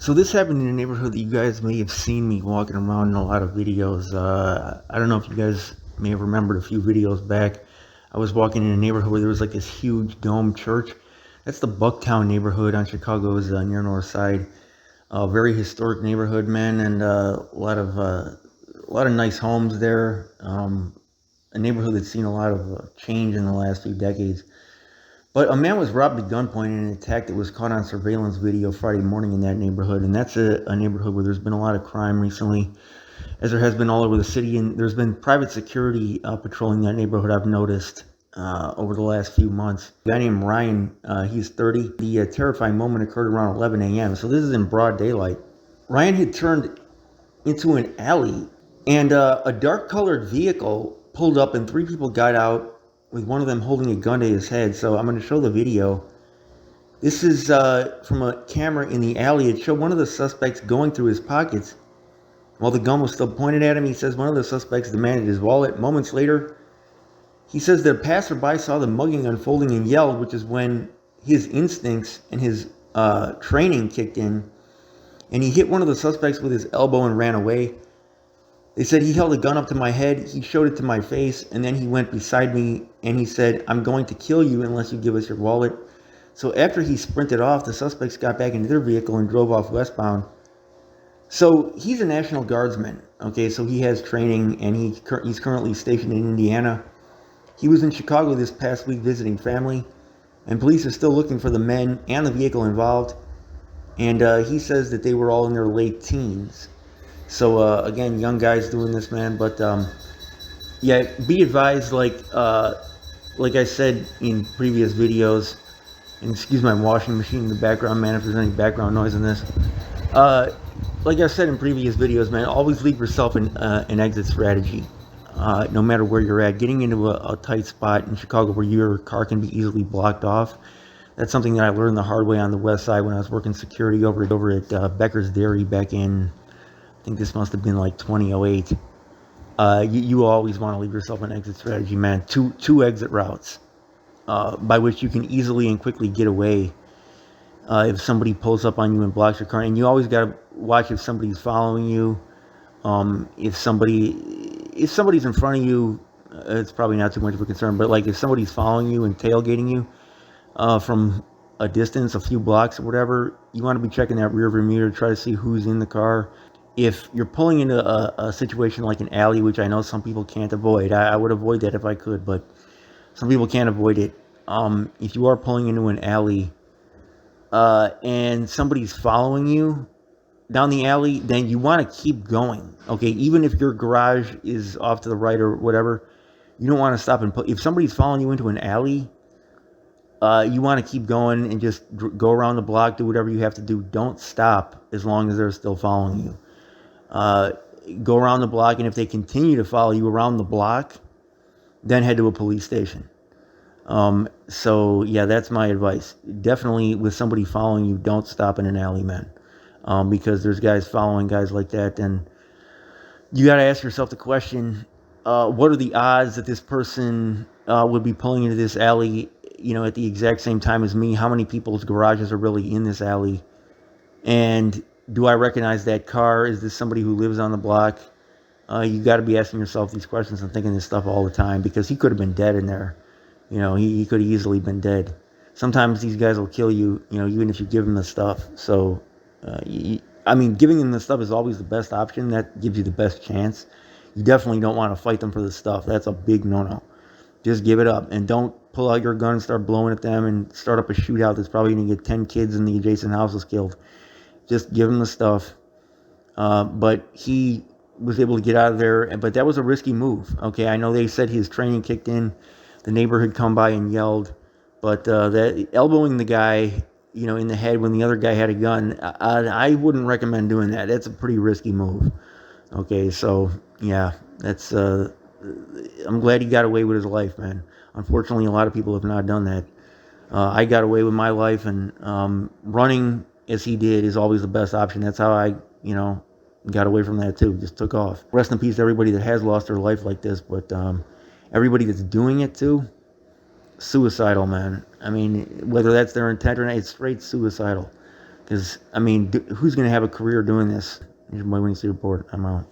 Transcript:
So this happened in a neighborhood that you guys may have seen me walking around in a lot of videos. I don't know if you guys may have remembered a few videos back. I was walking in a neighborhood where there was like this huge dome church. That's the Bucktown neighborhood on Chicago's near north side. Very historic neighborhood, man, and a lot of nice homes there. A neighborhood that's seen a lot of change in the last few decades. But a man was robbed at gunpoint in an attack that was caught on surveillance video Friday morning in that neighborhood. And that's a neighborhood where there's been a lot of crime recently, as there has been all over the city. And there's been private security patrolling that neighborhood, I've noticed, over the last few months. A guy named Ryan, he's 30. The terrifying moment occurred around 11 a.m. So this is in broad daylight. Ryan had turned into an alley, and a dark-colored vehicle pulled up, and three people got out, with one of them holding a gun to his head. So I'm going to show the video. This is from a camera in the alley. It showed one of the suspects going through his pockets while the gun was still pointed at him. He says one of the suspects demanded his wallet. Moments later, he says the passerby saw the mugging unfolding and yelled, which is when his instincts and his training kicked in, and he hit one of the suspects with his elbow and ran away. They said he held a gun up to my head, he showed it to my face, and then he went beside me and he said, "I'm going to kill you unless you give us your wallet." So after he sprinted off, the suspects got back into their vehicle and drove off westbound. So he's a National Guardsman, okay, so he has training, and he's currently stationed in Indiana. He was in Chicago this past week visiting family, and police are still looking for the men and the vehicle involved. And he says that they were all in their late teens. So again, young guys doing this, man. But yeah, be advised, like I said in previous videos, and excuse my washing machine in the background, man, if there's any background noise in this. Like I said in previous videos, man, always leave yourself an exit strategy, no matter where you're at. Getting into a tight spot in Chicago where your car can be easily blocked off. That's something that I learned the hard way on the west side when I was working security over at Becker's Dairy back in, I think this must have been like 2008. You always want to leave yourself an exit strategy, man. Two exit routes by which you can easily and quickly get away if somebody pulls up on you and blocks your car. And you always got to watch if somebody's following you. If somebody's in front of you, it's probably not too much of a concern. But like if somebody's following you and tailgating you from a distance, a few blocks or whatever, you want to be checking that rear view mirror, try to see who's in the car. If you're pulling into a situation like an alley, which I know some people can't avoid, I would avoid that if I could, but some people can't avoid it. If you are pulling into an alley and somebody's following you down the alley, then you want to keep going, okay? Even if your garage is off to the right or whatever, you don't want to stop and pull. If somebody's following you into an alley, you want to keep going and just go around the block, do whatever you have to do. Don't stop as long as they're still following you. Go around the block, and if they continue to follow you around the block, then head to a police station. So yeah, that's my advice. Definitely with somebody following you, don't stop in an alley, man. Because there's guys following guys like that, and you got to ask yourself the question, what are the odds that this person would be pulling into this alley, at the exact same time as me? How many people's garages are really in this alley? And do I recognize that car? Is this somebody who lives on the block? You got to be asking yourself these questions and thinking this stuff all the time, because he could have been dead in there. He could have easily been dead. Sometimes these guys will kill you, even if you give them the stuff. So, giving them the stuff is always the best option. That gives you the best chance. You definitely don't want to fight them for the stuff. That's a big no-no. Just give it up, and don't pull out your gun and start blowing at them and start up a shootout that's probably going to get 10 kids in the adjacent houses killed. Just give him the stuff. But he was able to get out of there. But that was a risky move. Okay, I know they said his training kicked in. The neighbor had come by and yelled. But that elbowing the guy, in the head when the other guy had a gun, I wouldn't recommend doing that. That's a pretty risky move. Okay, so yeah, that's. I'm glad he got away with his life, man. Unfortunately, a lot of people have not done that. I got away with my life, and running as he did is always the best option. That's how I, got away from that too. Just took off. Rest in peace to everybody that has lost their life like this, but everybody that's doing it too, suicidal, man. I mean, whether that's their intent or not, it's straight suicidal. Because, I mean, who's going to have a career doing this? Here's my Wednesday report. I'm out.